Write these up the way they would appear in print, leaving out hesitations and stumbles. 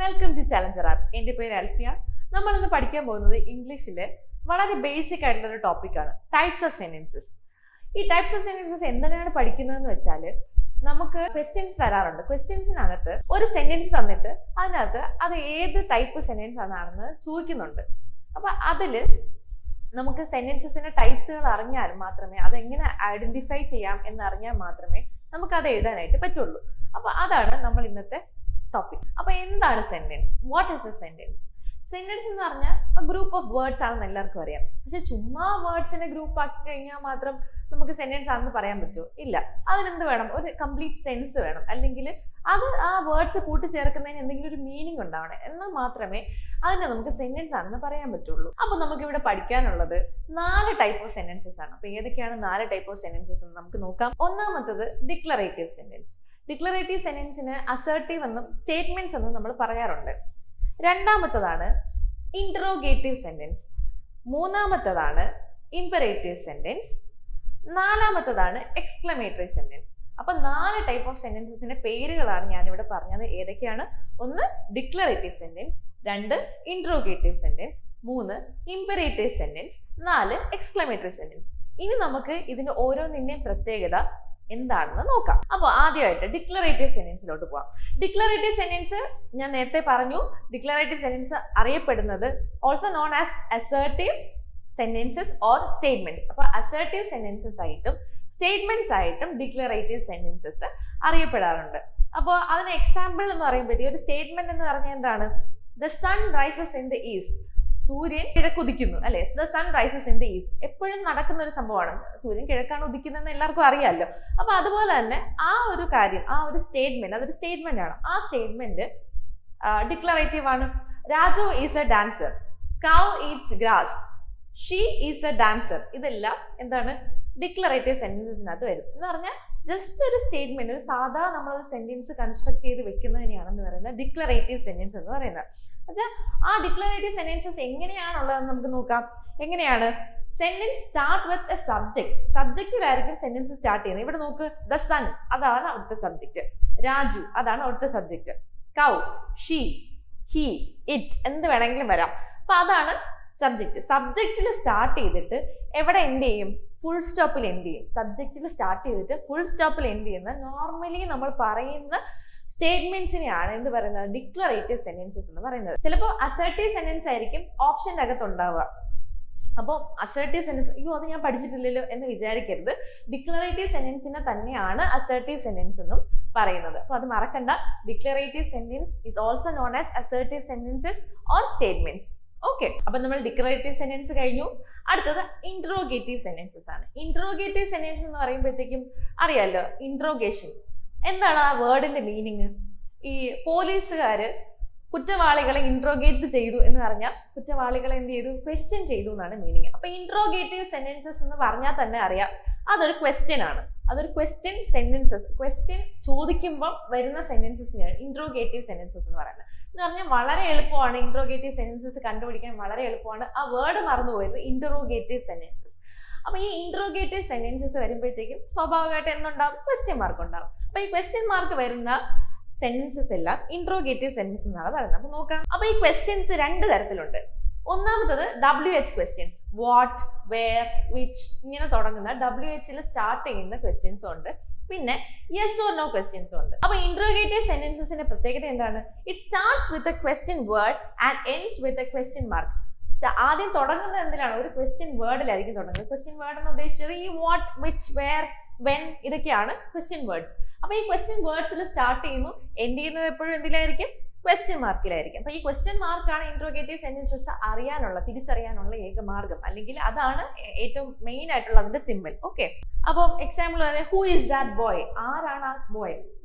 Welcome to challenger app. എൻ്റെ പേര് അൽഫിയ. നമ്മൾ ഇന്ന് പഠിക്കാൻ പോകുന്നത് ഇംഗ്ലീഷിലെ വളരെ ബേസിക് ആയിട്ടുള്ള ഒരു ടോപ്പിക്കാണ്, ടൈപ്സ് ഓഫ് സെന്റൻസസ്. ഈ ടൈപ്സ് ഓഫ് സെന്റൻസസ് എന്തിനാണ് പഠിക്കുന്നതെന്ന് വെച്ചാൽ, നമുക്ക് ക്വസ്റ്റ്യൻസ് തരാറുണ്ട്. ക്വസ്റ്റ്യൻസിനകത്ത് ഒരു സെന്റൻസ് തന്നിട്ട് അതിനകത്ത് അത് ഏത് ടൈപ്പ് സെന്റൻസ് ആണെന്ന് ചോദിക്കുന്നുണ്ട്. അപ്പൊ അതില് നമുക്ക് സെന്റൻസസിന്റെ ടൈപ്സുകൾ അറിഞ്ഞാൽ മാത്രമേ, അതെങ്ങനെ ഐഡന്റിഫൈ ചെയ്യാം എന്നറിഞ്ഞാൽ മാത്രമേ നമുക്ക് അത് എഴുതാനായിട്ട് പറ്റുള്ളൂ. അപ്പൊ അതാണ് നമ്മൾ ഇന്നത്തെ ടോപ്പിക്. അപ്പൊ എന്താണ് sentence? What is A sentence? Sentence എന്ന് പറഞ്ഞാൽ ഗ്രൂപ്പ് ഓഫ് വേർഡ്സ് ആണെന്ന് എല്ലാവർക്കും അറിയാം. പക്ഷെ ചുമ്മാ വേർഡ്സിനെ ഗ്രൂപ്പ് ആക്കി കഴിഞ്ഞാൽ മാത്രം നമുക്ക് സെന്റൻസ് ആണെന്ന് പറയാൻ പറ്റുമോ? ഇല്ല. അതിനെന്ത് വേണം? ഒരു കംപ്ലീറ്റ് സെൻസ് വേണം. അല്ലെങ്കിൽ അത് ആ വേർഡ്സ് കൂട്ടിച്ചേർക്കുന്നതിന് എന്തെങ്കിലും ഒരു മീനിങ് ഉണ്ടാവണം. എന്നാൽ മാത്രമേ അതിനെ നമുക്ക് സെന്റൻസ് ആണെന്ന് പറയാൻ പറ്റുള്ളൂ. അപ്പൊ നമുക്ക് ഇവിടെ പഠിക്കാനുള്ളത് 4 ടൈപ്പ് ഓഫ് സെന്റൻസസ് ആണ്. അപ്പൊ ഏതൊക്കെയാണ് 4 ടൈപ്പ് ഓഫ് സെന്റൻസസ് എന്ന് നമുക്ക് നോക്കാം. ഒന്നാമത്തത് ഡിക്ലറേറ്റീവ് സെന്റൻസ്. ഡിക്ലറേറ്റീവ് സെന്റൻസിന് അസർട്ടീവ് എന്നും സ്റ്റേറ്റ്മെന്റ്സ് എന്നും നമ്മൾ പറയാറുണ്ട്. രണ്ടാമത്തതാണ് ഇന്ററോഗേറ്റീവ് സെന്റൻസ്. മൂന്നാമത്തതാണ് ഇംപെറേറ്റീവ് സെന്റൻസ്. നാലാമത്തതാണ് എക്സ്ക്ലമേറ്ററി സെന്റൻസ്. അപ്പൊ 4 ടൈപ്പ് ഓഫ് സെന്റൻസസിന്റെ പേരുകളാണ് ഞാനിവിടെ പറഞ്ഞത്. ഏതൊക്കെയാണ്? 1 declarative sentence, 2 interrogative sentence, 3 imperative sentence, 4 exclamatory sentence. ഇനി നമുക്ക് ഇതിന്റെ ഓരോന്നിന്റെയും പ്രത്യേകത എന്താണെന്ന് നോക്കാം. അപ്പോൾ ആദ്യമായിട്ട് ഡിക്ലറേറ്റീവ് സെന്റൻസിലോട്ട് പോവാം. ഡിക്ലറേറ്റീവ് സെന്റൻസ് ഞാൻ നേരത്തെ പറഞ്ഞു. ഡിക്ലറേറ്റീവ് സെന്റൻസ് അറിയപ്പെടുന്നത് also known as assertive sentences or statements. അപ്പൊ അസർട്ടീവ് സെന്റൻസസ് ആയിട്ടും സ്റ്റേറ്റ്മെന്റ്സ് ആയിട്ടും ഡിക്ലറേറ്റീവ് സെന്റൻസസ് അറിയപ്പെടാറുണ്ട്. അപ്പോൾ അതിന് എക്സാമ്പിൾ എന്ന് പറയുമ്പോഴത്തേക്ക് ഒരു സ്റ്റേറ്റ്മെന്റ് എന്ന് പറഞ്ഞാൽ എന്താണ്? The sun rises in the east. സൂര്യൻ കിഴക്കുദിക്കുന്നു, അല്ലെ? The sun rises in the east എപ്പോഴും നടക്കുന്ന ഒരു സംഭവമാണ്. സൂര്യൻ കിഴക്കാണ് ഉദിക്കുന്നതെന്ന് എല്ലാവർക്കും അറിയാമല്ലോ. അപ്പൊ അതുപോലെ തന്നെ ആ ഒരു കാര്യം, ആ ഒരു സ്റ്റേറ്റ്മെന്റ്, അതൊരു സ്റ്റേറ്റ്മെന്റ് ആണ്. ആ സ്റ്റേറ്റ്മെന്റ് ഡിക്ലറേറ്റീവ് ആണ്. Raju is A dancer. Cow Eats grass. She is A dancer. ഇതെല്ലാം എന്താണ്? ഡിക്ലറേറ്റീവ് സെന്റൻസസിനകത്ത് വരും. എന്ന് പറഞ്ഞാൽ ജസ്റ്റ് ഒരു സ്റ്റേറ്റ്മെന്റ്, ഒരു സാധാ നമ്മളൊരു സെന്റൻസ് കൺസ്ട്രക്ട് ചെയ്ത് വെക്കുന്നതിനെയാണെന്ന് പറയുന്നത് ഡിക്ലറേറ്റീവ് സെന്റൻസ് എന്ന് പറയുന്നത്. എന്നുവെച്ചാൽ ആ ഡിക്ലറേറ്റീവ് സെന്റൻസസ് എങ്ങനെയാണുള്ളതെന്ന് നമുക്ക് നോക്കാം. എങ്ങനെയാണ്? Sentence start with a subject. സബ്ജക്റ്റിലായിരിക്കും സെന്റൻസ് സ്റ്റാർട്ട് ചെയ്യുന്നത്. ഇവിടെ നോക്ക്, ദ സൺ അതാണ് അവിടുത്തെ സബ്ജക്ട്, രാജു അതാണ് അവിടുത്തെ subject, cow, she, he, it എന്ത് വേണമെങ്കിലും വരാം. അപ്പൊ അതാണ് സബ്ജക്ട്. സബ്ജക്റ്റിൽ സ്റ്റാർട്ട് ചെയ്തിട്ട് എവിടെ എൻഡ് ചെയ്യും? ഫുൾ സ്റ്റോപ്പിൽ എൻഡ് ചെയ്യും. സബ്ജക്റ്റിൽ സ്റ്റാർട്ട് ചെയ്തിട്ട് ഫുൾ സ്റ്റോപ്പിൽ എൻഡ് ചെയ്യുന്ന നോർമലി നമ്മൾ പറയുന്ന സ്റ്റേറ്റ്മെന്റ്സിനെയാണ് എന്ത് പറയുന്നത്? ഡിക്ലറേറ്റീവ് സെന്റൻസസ് എന്ന് പറയുന്നത്. ചിലപ്പോൾ അസർട്ടീവ് സെന്റൻസ് ആയിരിക്കും ഓപ്ഷന്റെ അകത്ത് ഉണ്ടാവുക. അപ്പോൾ അസർട്ടീവ് സെന്റൻസ്, അയ്യോ അത് ഞാൻ പഠിച്ചിട്ടില്ലല്ലോ എന്ന് വിചാരിക്കരുത്. ഡിക്ലറേറ്റീവ് സെന്റൻസിനെ തന്നെയാണ് അസർട്ടീവ് സെന്റൻസ് എന്നും പറയുന്നത്. അപ്പൊ അത് മറക്കണ്ട. Declarative sentence is also known as assertive sentences or statements. Okay, അപ്പൊ നമ്മൾ ഡിക്ലറേറ്റീവ് സെന്റൻസ് കഴിഞ്ഞു. അടുത്തത് ഇന്ററോഗേറ്റീവ് സെന്റൻസസ് ആണ്. ഇന്ററോഗേറ്റീവ് സെന്റൻസ് എന്ന് പറയുമ്പോഴത്തേക്കും അറിയാലോ, ഇന്ററോഗേഷൻ എന്താണ് ആ വേർഡിന്റെ മീനിങ്? ഈ പോലീസുകാര് കുറ്റവാളികളെ ഇന്ററോഗേറ്റ് ചെയ്തു എന്ന് പറഞ്ഞാൽ കുറ്റവാളികളെ എന്ത് ചെയ്തു? ക്വസ്റ്റ്യൻ ചെയ്തു എന്നാണ് മീനിങ്. അപ്പൊ ഇന്ററോഗേറ്റീവ് സെന്റൻസസ് എന്ന് പറഞ്ഞാൽ തന്നെ അറിയാം അതൊരു ക്വസ്റ്റ്യൻ ആണ്. അതൊരു ക്വസ്റ്റ്യൻ സെന്റൻസസ്, ക്വസ്റ്റ്യൻ ചോദിക്കുമ്പോൾ വരുന്ന സെന്റൻസസിനെയാണ് ഇന്ററോഗേറ്റീവ് സെന്റൻസസ് എന്ന് പറയുന്നത്. എന്ന് പറഞ്ഞാൽ വളരെ എളുപ്പമാണ് ഇന്ററോഗേറ്റീവ് സെന്റൻസസ് കണ്ടുപിടിക്കാൻ. വളരെ എളുപ്പമാണ്. ആ വേർഡ് മറന്നുപോയത് ഇന്ററോഗേറ്റീവ് സെന്റൻസസ്. അപ്പൊ ഈ ഇന്ററോഗേറ്റീവ് സെന്റൻസസ് വരുമ്പോഴത്തേക്കും സ്വാഭാവികമായിട്ട് എന്തുണ്ടാവും? ക്വസ്റ്റ്യൻ മാർക്ക് ഉണ്ടാവും. അപ്പൊ ഈ ക്വസ്റ്റ്യൻ മാർക്ക് വരുന്ന സെന്റൻസസ് എല്ലാം ഇന്ററോഗേറ്റീവ് സെന്റൻസ് എന്നാണ് പറയുന്നത്. അപ്പൊ നോക്കാം. അപ്പൊ ഈ ക്വസ്റ്റ്യൻസ് 2 തരത്തിലുണ്ട്. ഒന്നാമത്തത് WH questions, what, where, which ഇങ്ങനെ തുടങ്ങുന്ന WHൽ സ്റ്റാർട്ട് ചെയ്യുന്ന ക്വസ്റ്റ്യൻസും ഉണ്ട്. പിന്നെ യെസ് ഓർ നോ ക്വസ്റ്റ്യൻസും ഉണ്ട്. അപ്പൊ ഇന്ററോഗേറ്റീവ് സെന്റൻസസിന്റെ പ്രത്യേകത എന്താണ്? It starts with a question word and ends with a question mark. ആദ്യം തുടങ്ങുന്നത് എന്തിലാണ്? ഒരു ക്വസ്റ്റ്യൻ വേർഡിലായിരിക്കും തുടങ്ങുന്നത്. ക്വസ്റ്റ്യൻ വേർഡ് എന്ന് ഉദ്ദേശിച്ചത് ഈ വാട്ട്, വിച്ച്, വേർ, വെൻ ഇതൊക്കെയാണ് ക്വസ്റ്റ്യൻ വേർഡ്സ്. അപ്പൊ ഈ ക്വസ്റ്റ്യൻ വേർഡ്സിൽ സ്റ്റാർട്ട് ചെയ്യുന്നു, എൻഡ് ചെയ്യുന്നത് എപ്പോഴും എന്തിലായിരിക്കും? ക്വസ്റ്റ്യൻ മാർക്കിലായിരിക്കും. അപ്പൊ ഈ ക്വസ്റ്റ്യൻ മാർക്കാണ് ഇന്ററോഗേറ്റീവ് സെന്റൻസസ് അറിയാനുള്ള, തിരിച്ചറിയാനുള്ള ഏക മാർഗം. അല്ലെങ്കിൽ അതാണ് ഏറ്റവും മെയിൻ ആയിട്ടുള്ള അതിന്റെ സിമ്പിൾ. ഓക്കെ, അപ്പം example who is that boy? ആരാണ് ആ ബോയ്?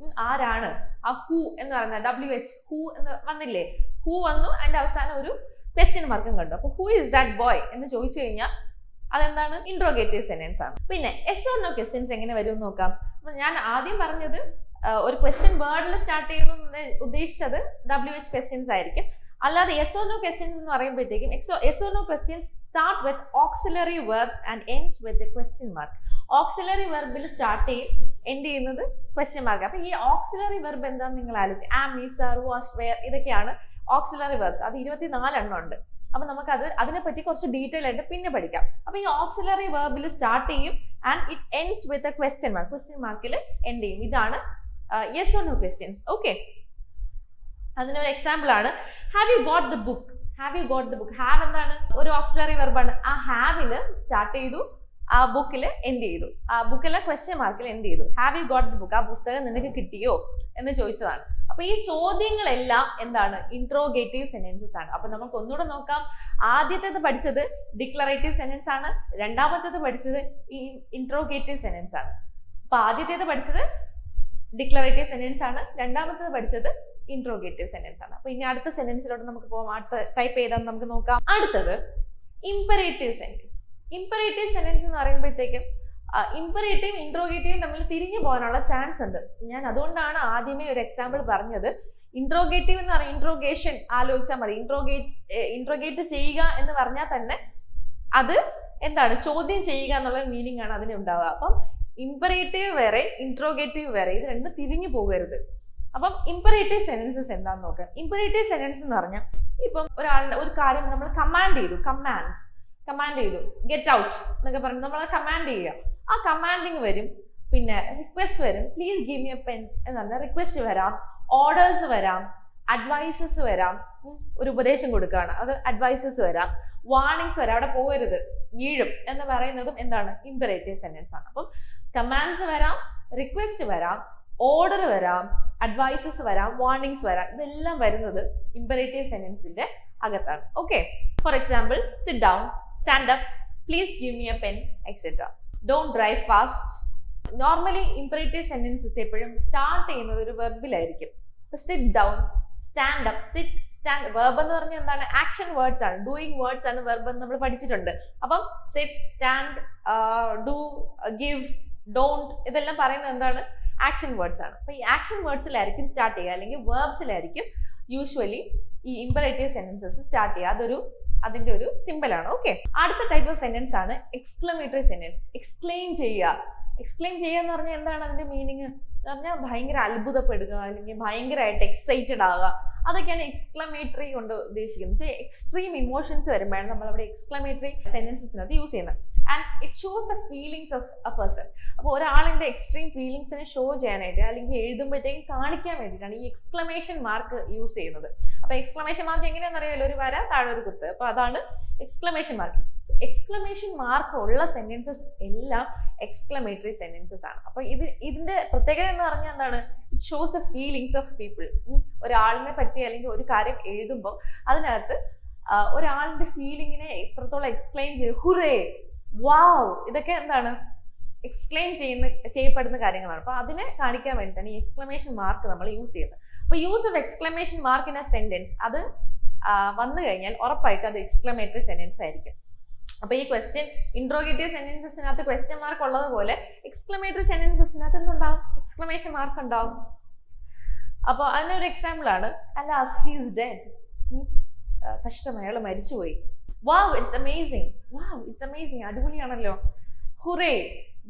ആരാണ് ആ ഹൂ എന്ന് പറയുന്നത്? WH ഹൂ എന്ന് വന്നില്ലേ? ഹൂ വന്നു, അതിന്റെ അവസാനം ഒരു ക്വസ്റ്റ്യൻ മാർക്കും കണ്ടു. അപ്പൊ ഹൂ ഇസ് ദാറ്റ് ബോയ് എന്ന് ചോദിച്ചു കഴിഞ്ഞാൽ അതെന്താണ്? ഇന്ററോഗേറ്റീവ് സെന്റൻസ് ആണ്. പിന്നെ എസ് ഓർ നോ ക്വസ്റ്റ്യൻസ് എങ്ങനെ വരും എന്ന് നോക്കാം. അപ്പൊ ഞാൻ ആദ്യം പറഞ്ഞത് ഒരു ക്വസ്റ്റ്യൻ വേർഡിൽ സ്റ്റാർട്ട് ചെയ്യുന്നു ഉദ്ദേശിച്ചത് WH ക്വസ്റ്റ്യൻസ് ആയിരിക്കും. അല്ലാതെ എസ് ഓർ നോ ക്വസ്റ്റ്യൻസ് എന്ന് പറയുമ്പോഴത്തേക്കും yes or no questions start with auxiliary verbs and ends with a question mark. Auxiliary വെർബിൽ സ്റ്റാർട്ട് ചെയ്യും, എൻഡ് ചെയ്യുന്നത് ക്വസ്റ്റ്യൻ മാർക്ക്. അപ്പൊ ഈ ഓക്സിലറി വെർബ് എന്താണെന്ന് നിങ്ങൾ ആലോചിച്ച്, am, is, are, was, were ഇതൊക്കെയാണ് ഓക്സിലറി വെർബ്സ്, അത് 24 എണ്ണം ഉണ്ട്. അപ്പൊ നമുക്ക് അതിനെപ്പറ്റി കുറച്ച് ഡീറ്റെയിൽ ആയിട്ട് പിന്നെ പഠിക്കാം. അപ്പൊ ഈ ഓക്സിലറി വെർബിൽ സ്റ്റാർട്ട് ചെയ്യും and it ends with a question mark. Question മാർക്കിൽ എൻഡ് ചെയ്യും. ഇതാണ് yes or no questions. Okay, അതിനൊരു എക്സാമ്പിൾ ആണ് have you got the book. Have you got the book. Have എന്താണ്? ഒരു ഓക്സിലറി വെർബാണ്. ആ ഹാവില് സ്റ്റാർട്ട് ചെയ്തു, ആ ബുക്കിൽ എൻഡ് ചെയ്തു. ആ ബുക്കിലെ ക്വസ്റ്റ്യൻ മാർക്കിൽ എൻഡ് ചെയ്തു. Have you got the book? ആ പുസ്തകം നിനക്ക് കിട്ടിയോ എന്ന് ചോദിച്ചതാണ്. അപ്പൊ ഈ ചോദ്യങ്ങളെല്ലാം എന്താണ്? ഇന്ററോഗേറ്റീവ് സെന്റൻസസ് ആണ്. അപ്പൊ നമുക്ക് ഒന്നുകൂടെ നോക്കാം. ആദ്യത്തേത് പഠിച്ചത് ഡിക്ലറേറ്റീവ് സെന്റൻസ് ആണ്. രണ്ടാമത്തേത് പഠിച്ചത് ഈ ഇന്ററോഗേറ്റീവ് സെന്റൻസ് ആണ്. അപ്പൊ ആദ്യത്തേത് പഠിച്ചത് ഡിക്ലറേറ്റീവ് സെന്റൻസ് ആണ്. രണ്ടാമത്തേത് പഠിച്ചത് ഇന്ററോഗേറ്റീവ് സെന്റൻസ് ആണ്. അപ്പൊ ഇനി അടുത്ത സെന്റൻസിലോട്ട് നമുക്ക് പോകാം. അടുത്ത ടൈപ്പ് ചെയ്താൽ നമുക്ക് നോക്കാം. അടുത്തത് ഇമ്പറേറ്റീവ് സെന്റൻസ്. ഇമ്പറേറ്റീവ് സെന്റൻസ് എന്ന് പറയുമ്പോഴത്തേക്കും ഇമ്പറേറ്റീവ് ഇന്ററോഗേറ്റീവ് തമ്മിൽ തിരിഞ്ഞു പോകാനുള്ള ചാൻസ് ഉണ്ട്. ഞാൻ അതുകൊണ്ടാണ് ആദ്യമേ ഒരു എക്സാമ്പിൾ പറഞ്ഞത്. ഇന്ററോഗേറ്റീവ് എന്ന് പറയുന്നത് ഇന്ററോഗേഷൻ ആലോചിച്ചാൽ മതി. ഇന്ററോഗേറ്റ് ചെയ്യുക എന്ന് പറഞ്ഞാൽ തന്നെ അത് എന്താണ്? ചോദ്യം ചെയ്യുക എന്നുള്ള മീനിങ് ആണ് അതിന് ഉണ്ടാവുക. അപ്പം ഇമ്പറേറ്റീവ് വേറെ, ഇന്ററോഗേറ്റീവ് വേറെ, ഇത് രണ്ടും തിരിഞ്ഞു പോകരുത്. അപ്പം ഇമ്പറേറ്റീവ് സെന്റൻസസ് എന്താണെന്ന് നോക്കാം. ഇമ്പറേറ്റീവ് സെന്റൻസ് എന്ന് പറഞ്ഞാൽ ഇപ്പം ഒരാളുടെ ഒരു കാര്യം നമ്മൾ കമാൻഡ് ചെയ്തു, കമാൻഡ് ചെയ്തു, ഗെറ്റ് ഔട്ട് എന്നൊക്കെ പറഞ്ഞു നമ്മൾ കമാൻഡ് ചെയ്യുക. ആ കമാൻഡിങ് വരും, പിന്നെ റിക്വസ്റ്റ് വരും, please give me a pen എന്ന് പറഞ്ഞാൽ റിക്വസ്റ്റ് വരാം, ഓർഡേഴ്സ് വരാം, അഡ്വൈസസ് വരാം, ഒരു ഉപദേശം കൊടുക്കുകയാണ്, അത് അഡ്വൈസസ് വരാം, വാർണിംഗ്സ് വരാം, അവിടെ പോകരുത് വീഴും എന്ന് പറയുന്നതും എന്താണ്? ഇമ്പറേറ്റീവ് സെന്റൻസ് ആണ്. അപ്പം കമാൻഡ്സ് വരാം, റിക്വസ്റ്റ് വരാം, ഓർഡർ വരാം, അഡ്വൈസസ് വരാം, വാർണിംഗ്സ് വരാം, ഇതെല്ലാം വരുന്നത് ഇമ്പറേറ്റീവ് സെന്റൻസിന്റെ അകത്താണ്. Okay, for example sit down, stand up, please give me a pen, etcetera. Don't drive fast. Normally imperative sentences എപ്പോഴും സ്റ്റാർട്ട് ചെയ്യുന്നത് ഒരു വെർബിലായിരിക്കും. Sit down, stand up. Sit, stand, verb എന്ന് പറഞ്ഞാൽ എന്താണ്? ആക്ഷൻ വേർഡ്സ് ആണ്, ഡൂയിങ് വേർഡ്സ് ആണ് verb എന്ന് നമ്മൾ പഠിച്ചിട്ടുണ്ട്. അപ്പം sit, stand, do, give, don't, ഇതെല്ലാം പറയുന്നത് എന്താണ്? ആക്ഷൻ വേർഡ്സ് ആണ്. അപ്പൊ ഈ ആക്ഷൻ വേർഡ്സിലായിരിക്കും സ്റ്റാർട്ട് ചെയ്യുക, അല്ലെങ്കിൽ വേർബ്സിലായിരിക്കും യൂഷ്വലി ഈ ഇമ്പറേറ്റീവ് സെന്റൻസസ് സ്റ്റാർട്ട് ചെയ്യുക. അതിന്റെ ഒരു സിമ്പിൾ ആണ്. ഓക്കെ, അടുത്ത ടൈപ്പ് ഓഫ് സെന്റൻസ് ആണ് എക്സ്ക്ലമേറ്ററി സെന്റൻസ്. എക്സ്ക്ലെയിം ചെയ്യുക. എക്സ്ക്ലെയിം ചെയ്യുക എന്ന് പറഞ്ഞാൽ എന്താണ് അതിന്റെ മീനിങ് എന്ന് പറഞ്ഞാൽ? ഭയങ്കര അത്ഭുതപ്പെടുക, അല്ലെങ്കിൽ ഭയങ്കരമായിട്ട് എക്സൈറ്റഡ് ആവുക, അതൊക്കെയാണ് എക്സ്ക്ലമേറ്ററി കൊണ്ട് ഉദ്ദേശിക്കുന്നത്. എക്സ്ട്രീം ഇമോഷൻസ് വരുമ്പോഴാണ് നമ്മൾ അവിടെ എക്സ്ക്ലമേറ്ററി സെന്റൻസസിനകത്ത് യൂസ് ചെയ്യുന്നത്. And it shows the feelings of A person. അപ്പോൾ ഒരാളിന്റെ എക്സ്ട്രീം ഫീലിങ്സിനെ ഷോ ചെയ്യാനായിട്ട് അല്ലെങ്കിൽ എഴുതുമ്പോഴത്തേക്കും കാണിക്കാൻ വേണ്ടിയിട്ടാണ് ഈ എക്സ്ക്ലമേഷൻ മാർക്ക് യൂസ് ചെയ്യുന്നത്. അപ്പൊ എക്സ്ക്ലമേഷൻ മാർക്ക് എങ്ങനെയാണെന്ന് അറിയാലോ? ഒരു വര, താഴെ ഒരു കുത്ത്. അപ്പൊ അതാണ് എക്സ്ക്ലമേഷൻ മാർക്ക്. എക്സ്ക്ലമേഷൻ മാർക്ക് ഉള്ള സെന്റൻസസ് എല്ലാം എക്സ്ക്ലമേറ്ററി സെന്റൻസസ് ആണ്. അപ്പൊ ഇതിന്റെ പ്രത്യേകത എന്ന് പറഞ്ഞാൽ എന്താണ്? It shows the feelings of people. ഒരാളിനെ പറ്റി അല്ലെങ്കിൽ ഒരു കാര്യം എഴുതുമ്പോൾ അതിനകത്ത് ഒരാളിന്റെ ഫീലിങ്ങിനെ എത്രത്തോളം എക്സ്പ്ലെയിൻ ചെയ്ത്, ഹുറേ, വാവ്, ഇതൊക്കെ എന്താണ്? എക്സ്പ്ലെയിൻ ചെയ്യപ്പെടുന്ന കാര്യങ്ങളാണ്. അപ്പൊ അതിനെ കാണിക്കാൻ വേണ്ടിയിട്ടാണ് ഈ എക്സ്ക്ലമേഷൻ മാർക്ക് നമ്മൾ യൂസ് ചെയ്യുന്നത്. അപ്പൊ use of exclamation mark in A sentence, അത് വന്നു കഴിഞ്ഞാൽ ഉറപ്പായിട്ട് അത് എക്സ്ക്ലമേറ്ററി സെന്റൻസ് ആയിരിക്കും. അപ്പൊ ഈ ക്വസ്റ്റ്യൻ ഇന്ററോഗേറ്റീവ് സെന്റൻസസിനകത്ത് ക്വസ്റ്റ്യൻ മാർക്ക് ഉള്ളതുപോലെ എക്സ്ക്ലമേറ്ററി സെന്റൻസസിനകത്ത് എന്തുണ്ടാവും? എക്സ്ക്ലമേഷൻ മാർക്ക് ഉണ്ടാവും. അപ്പൊ അതിനൊരു എക്സാമ്പിൾ ആണ് അലാസ് ഹി ഈസ് ഡെഡ്. കഷ്ടം, അയാൾ മരിച്ചുപോയി. Wow, it's amazing. Wow, it's amazing, അടിപൊളിയാണല്ലോ. ഹുറേ,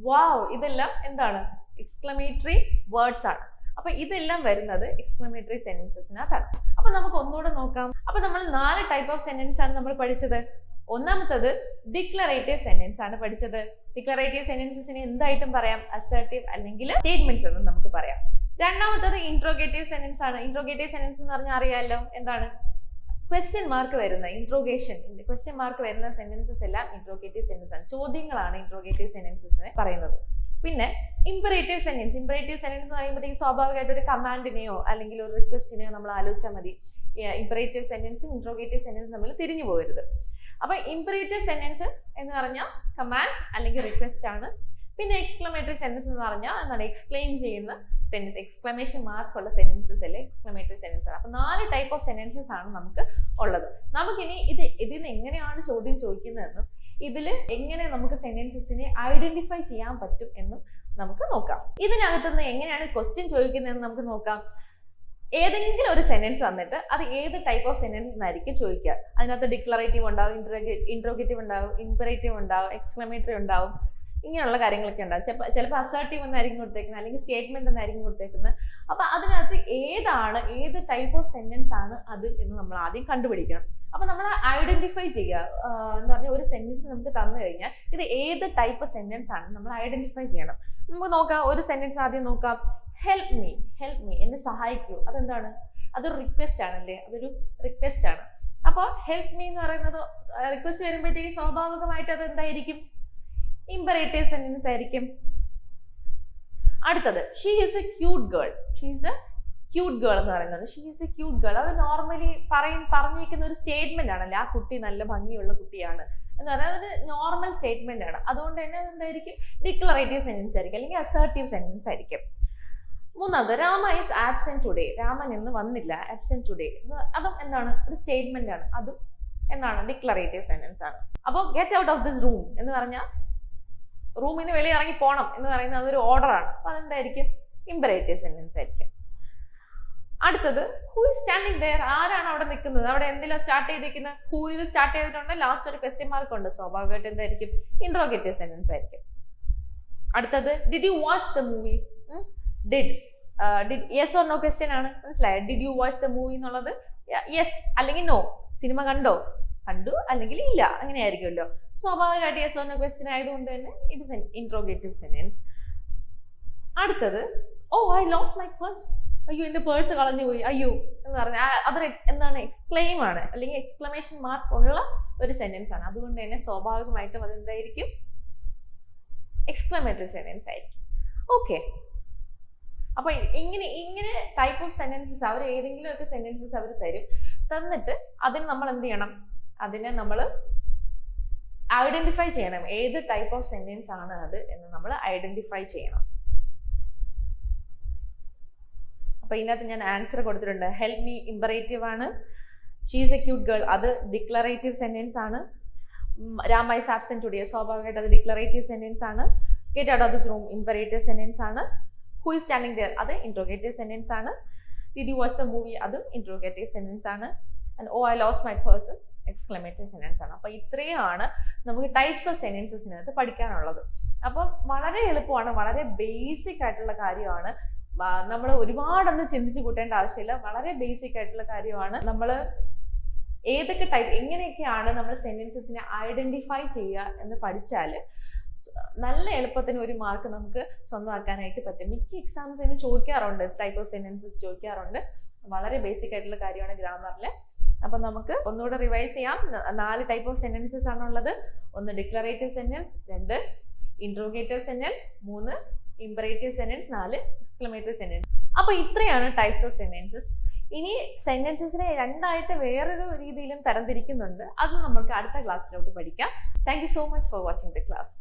വാവ്, ഇതെല്ലാം എന്താണ്? എക്സ്ക്ലമേറ്ററി വേർഡ്സ് ആണ്. അപ്പൊ ഇതെല്ലാം വരുന്നത് എക്സ്ക്ലമേറ്ററി സെന്റൻസസിനകത്താണ്. അപ്പൊ നമുക്ക് ഒന്നുകൂടെ നോക്കാം. അപ്പൊ നമ്മൾ 4 ടൈപ്പ് ഓഫ് സെന്റൻസ് ആണ് നമ്മൾ പഠിച്ചത്. ഒന്നാമത്തത് ഡിക്ലറേറ്റീവ് സെന്റൻസ് ആണ് പഠിച്ചത്. ഡിക്ലറേറ്റീവ് സെന്റൻസസിനെ എന്തായിട്ടും പറയാം? അസർട്ടീവ് അല്ലെങ്കിൽ സ്റ്റേറ്റ്മെന്റ്സ് എന്ന് നമുക്ക് പറയാം. രണ്ടാമത്തത് ഇന്ററോഗേറ്റീവ് സെന്റൻസ് ആണ്. ഇന്ററോഗേറ്റീവ് സെന്റൻസ് എന്ന് പറഞ്ഞാൽ അറിയാലോ എന്താണ്? ക്വസ്റ്റ്യൻ മാർക്ക് വരുന്ന, ഇന്ററോഗേഷൻ, ക്വസ്റ്റ്യൻ മാർക്ക് വരുന്ന സെന്റൻസസ് എല്ലാം ഇന്ററോഗേറ്റീവ് സെന്റൻസ് ആണ്. ചോദ്യങ്ങളാണ് ഇന്ററോഗേറ്റീവ് സെന്റൻസസിനെ പറയുന്നത്. പിന്നെ ഇമ്പറേറ്റീവ് സെന്റൻസ്. ഇമ്പറേറ്റീവ് സെന്റൻസ് എന്ന് പറയുമ്പോഴത്തേക്ക് സ്വാഭാവികമായിട്ട് ഒരു കമാൻഡിനെയോ അല്ലെങ്കിൽ ഒരു റിക്വസ്റ്റിനെയോ നമ്മൾ ആലോചിച്ചാൽ മതി. ഇമ്പറേറ്റീവ് സെന്റൻസും ഇന്ററോഗേറ്റീവ് സെന്റൻസും തമ്മിൽ തിരിഞ്ഞു പോകരുത്. അപ്പൊ ഇമ്പറേറ്റീവ് സെന്റൻസ് എന്ന് പറഞ്ഞാൽ കമാൻഡ് അല്ലെങ്കിൽ റിക്വസ്റ്റ് ആണ്. പിന്നെ എക്സ്ക്ലമേറ്ററി സെന്റൻസ് എന്ന് പറഞ്ഞാൽ എന്താണ്? എക്സ്പ്ലെയിൻ ചെയ്യുന്ന സെന്റൻസ്, എക്സ്ക്ലമേഷൻ മാർക്ക് ഉള്ള സെന്റൻസസ് അല്ലേ എക്സ്ക്ലമേറ്ററി സെന്റൻസ് ആണ്. അപ്പൊ 4 ടൈപ്പ് ഓഫ് സെന്റൻസസ് ആണ് നമുക്ക് ഉള്ളത്. നമുക്കിനി ഇതിന് എങ്ങനെയാണ് ചോദ്യം ചോദിക്കുന്നതെന്നും ഇതിൽ എങ്ങനെ നമുക്ക് സെന്റൻസസിനെ ഐഡന്റിഫൈ ചെയ്യാൻ പറ്റും എന്നും നമുക്ക് നോക്കാം. ഇതിനകത്തുനിന്ന് എങ്ങനെയാണ് ക്വസ്റ്റ്യൻ ചോദിക്കുന്നതെന്ന് നമുക്ക് നോക്കാം. ഏതെങ്കിലും ഒരു സെന്റൻസ് തന്നിട്ട് അത് ഏത് ടൈപ്പ് ഓഫ് സെന്റൻസ് എന്നായിരിക്കും ചോദിക്കുക. അതിനകത്ത് ഡിക്ലറേറ്റീവ് ഉണ്ടാവും, ഇന്ററോഗേറ്റീവ് ഉണ്ടാവും, ഇമ്പറേറ്റീവ് ഉണ്ടാവും, എക്സ്ക്ലമേറ്ററി ഉണ്ടാവും. ഇങ്ങനെയുള്ള കാര്യങ്ങളൊക്കെ ഉണ്ടാകും. ചിലപ്പോൾ അസർട്ടീവ് എന്നായിരിക്കും കൊടുത്തേക്കുന്നത്, അല്ലെങ്കിൽ സ്റ്റേറ്റ്മെന്റ് എന്നായിരിക്കും കൊടുത്തേക്കുന്നത്. അപ്പൊ അതിനകത്ത് ഏത് ടൈപ്പ് ഓഫ് സെന്റൻസ് ആണ് അത് എന്ന് നമ്മൾ ആദ്യം കണ്ടുപിടിക്കണം. അപ്പൊ നമ്മൾ ഐഡന്റിഫൈ ചെയ്യുക എന്ന് പറഞ്ഞാൽ ഒരു സെന്റൻസ് നമുക്ക് തന്നു കഴിഞ്ഞാൽ ഇത് ഏത് ടൈപ്പ് സെന്റൻസ് ആണ് നമ്മൾ ഐഡന്റിഫൈ ചെയ്യണം. നമുക്ക് നോക്കാം, ഒരു സെന്റൻസ് ആദ്യം നോക്കാം. ഹെൽപ്പ് മീ എന്നെ സഹായിക്കൂ. അതെന്താണ്? അതൊരു റിക്വസ്റ്റ് ആണല്ലേ, അതൊരു റിക്വസ്റ്റ് ആണ്. അപ്പോൾ ഹെൽപ്പ് മീ എന്ന് പറയുന്നത് റിക്വസ്റ്റ് വരുമ്പോഴത്തേക്ക് സ്വാഭാവികമായിട്ട് അത് എന്തായിരിക്കും? ഇമ്പറേറ്റീവ് സെന്റൻസ് ആയിരിക്കും. അടുത്തത് she is a cute girl. എന്ന് പറയുന്നത് she is a cute girl. അത് നോർമലി പറഞ്ഞിരിക്കുന്ന ഒരു സ്റ്റേറ്റ്മെന്റ് ആണല്ലേ, ആ കുട്ടി നല്ല ഭംഗിയുള്ള കുട്ടിയാണ് എന്ന് പറയുന്നത് അതൊരു നോർമൽ സ്റ്റേറ്റ്മെന്റ് ആണ്. അതുകൊണ്ട് തന്നെ എന്തായിരിക്കും? ഡിക്ലറേറ്റീവ് സെന്റൻസ് ആയിരിക്കും, അല്ലെങ്കിൽ അസർട്ടീവ് സെന്റൻസ് ആയിരിക്കും. മൂന്നാമത് Rama is absent today. Raman ഇന്ന് വന്നില്ല, ആബ്സെന്റ് ടുഡേ. അതും എന്താണ്? ഒരു സ്റ്റേറ്റ്മെന്റ് ആണ്. അതും എന്താണ്? ഡിക്ലറേറ്റീവ് സെന്റൻസ് ആണ്. അപ്പോൾ get out of this room എന്ന് പറഞ്ഞാൽ റൂമിൽ നിന്ന് വെളിയിൽ ഇറങ്ങി പോകണം എന്ന് പറയുന്നത് അതൊരു ഓർഡർ ആണ്. അപ്പൊ അതെന്തായിരിക്കും? ഇമ്പറേറ്റീവ് സെന്റൻസ് ആയിരിക്കും. അടുത്തത് ഹൂ ഈസ് സ്റ്റാൻഡിങ് ദെയർ. ആരാണ് അവിടെ നിൽക്കുന്നത്? അവിടെ എന്തെങ്കിലും സ്റ്റാർട്ട് ചെയ്തിരിക്കുന്നത്? ഹൂയിൽ സ്റ്റാർട്ട് ചെയ്തിട്ടുണ്ട്, ലാസ്റ്റ് ഒരു ക്വസ്റ്റ്യൻ മാർക്ക് ഉണ്ട്. സ്വാഭാവികമായിട്ട് എന്തായിരിക്കും? ഇൻട്രോഗേറ്റീവ് സെന്റൻസ് ആയിരിക്കും. അടുത്തത് did you watch the movie. Did yes or no question ആണ്, മനസ്സിലായോ? Did you watch the movie എന്നുള്ളത് യെസ് അല്ലെങ്കിൽ നോ. സിനിമ കണ്ടു അല്ലെങ്കിൽ ഇല്ല, അങ്ങനെയായിരിക്കുമല്ലോ. സ്വാഭാവികമായിട്ട് യെസ് ഓർ നോ ക്വസ്റ്റ്യൻ ആയതുകൊണ്ട് തന്നെ ഇറ്റ് ഇസ് ഇൻട്രോഗേറ്റീവ് സെന്റൻസ്. അടുത്തത് ഓ ഐ ലോസ്റ്റ് മൈ പേഴ്സ്. അയ്യോ എന്റെ പേഴ്സ് കളഞ്ഞു പോയി, അയ്യോ എന്ന് പറഞ്ഞാൽ അത് എന്താണ്? എക്സ്ക്ലെയിം ആണ്, അല്ലെങ്കിൽ എക്സ്ക്ലമേഷൻ മാർക്ക് ഉള്ള ഒരു സെന്റൻസ് ആണ്. അതുകൊണ്ട് തന്നെ സ്വാഭാവികമായിട്ടും അതെന്തായിരിക്കും? എക്സ്ക്ലമേറ്ററി സെന്റൻസ് ആയിരിക്കും. ഓക്കെ, അപ്പൊ ഇങ്ങനെ ടൈപ്പ് ഓഫ് സെന്റൻസസ് അവർ ഏതെങ്കിലും ഒക്കെ സെന്റൻസസ് അവർ തന്നിട്ട് അതിന് നമ്മൾ എന്ത് ചെയ്യണം? അതിനെ നമ്മൾ ഐഡന്റിഫൈ ചെയ്യണം. ഏത് ടൈപ്പ് ഓഫ് സെന്റൻസ് ആണ് അത് എന്ന് നമ്മൾ ഐഡന്റിഫൈ ചെയ്യണം. അപ്പൊ ഇതിനകത്ത് ഞാൻ ആൻസർ കൊടുത്തിട്ടുണ്ട്. ഹെൽപ്പ് മീ ഇമ്പറേറ്റീവ് ആണ്. She is a cute girl അത് ഡിക്ലറേറ്റീവ് സെന്റൻസ് ആണ്. രാമ ഈസ് ആബ്സെന്റ് ടുഡേ സ്വാഭാവികമായിട്ട് അത് ഡിക്ലറേറ്റീവ് സെന്റൻസ് ആണ്. Get out of this room imperative sentence ആണ്. ഹൂ ഈസ് സ്റ്റാൻഡിങ് ദെയർ അത് ഇൻട്രോഗേറ്റീവ് സെന്റൻസ് ആണ്. Did you watch the movie അതും ഇൻട്രോഗേറ്റീവ് സെന്റൻസ് ആണ്. And oh I lost my purse exclamative sentence ആണ്. അപ്പൊ ഇത്രയാണ് നമുക്ക് ടൈപ്സ് ഓഫ് സെന്റൻസസിനകത്ത് പഠിക്കാനുള്ളത്. അപ്പം വളരെ എളുപ്പമാണ്, വളരെ ബേസിക് ആയിട്ടുള്ള കാര്യമാണ്. നമ്മൾ ഒരുപാടൊന്നും ചിന്തിച്ചു കൂട്ടേണ്ട ആവശ്യമില്ല. വളരെ ബേസിക് ആയിട്ടുള്ള കാര്യമാണ്. നമ്മൾ ഏതൊക്കെ ടൈപ്പ് എങ്ങനെയൊക്കെയാണ് നമ്മൾ സെന്റൻസസിനെ ഐഡന്റിഫൈ ചെയ്യുക എന്ന് പഠിച്ചാൽ നല്ല എളുപ്പത്തിന് ഒരു മാർക്ക് നമുക്ക് സ്വന്തമാക്കാനായിട്ട് പറ്റും. മിക്ക എക്സാംസിന് ചോദിക്കാറുണ്ട്, ടൈപ്പ് ഓഫ് സെന്റൻസസ് ചോദിക്കാറുണ്ട്. വളരെ ബേസിക് ആയിട്ടുള്ള കാര്യമാണ് ഗ്രാമറിൽ. അപ്പൊ നമുക്ക് ഒന്നുകൂടെ റിവൈസ് ചെയ്യാം. 4 ടൈപ്പ് ഓഫ് സെന്റൻസസ് ആണുള്ളത്. 1 declarative sentence, 2 interrogative sentence, 3 imperative sentence, 4 exclamative sentence. അപ്പൊ ഇത്രയാണ് ടൈപ്സ് ഓഫ് സെന്റൻസസ്. ഇനി സെന്റൻസസിനെ രണ്ടായിട്ട് വേറൊരു രീതിയിലും തരംതിരിക്കുന്നുണ്ട്. അത് നമുക്ക് അടുത്ത ക്ലാസ്സിലോട്ട് പഠിക്കാം. Thank you so much for watching the class.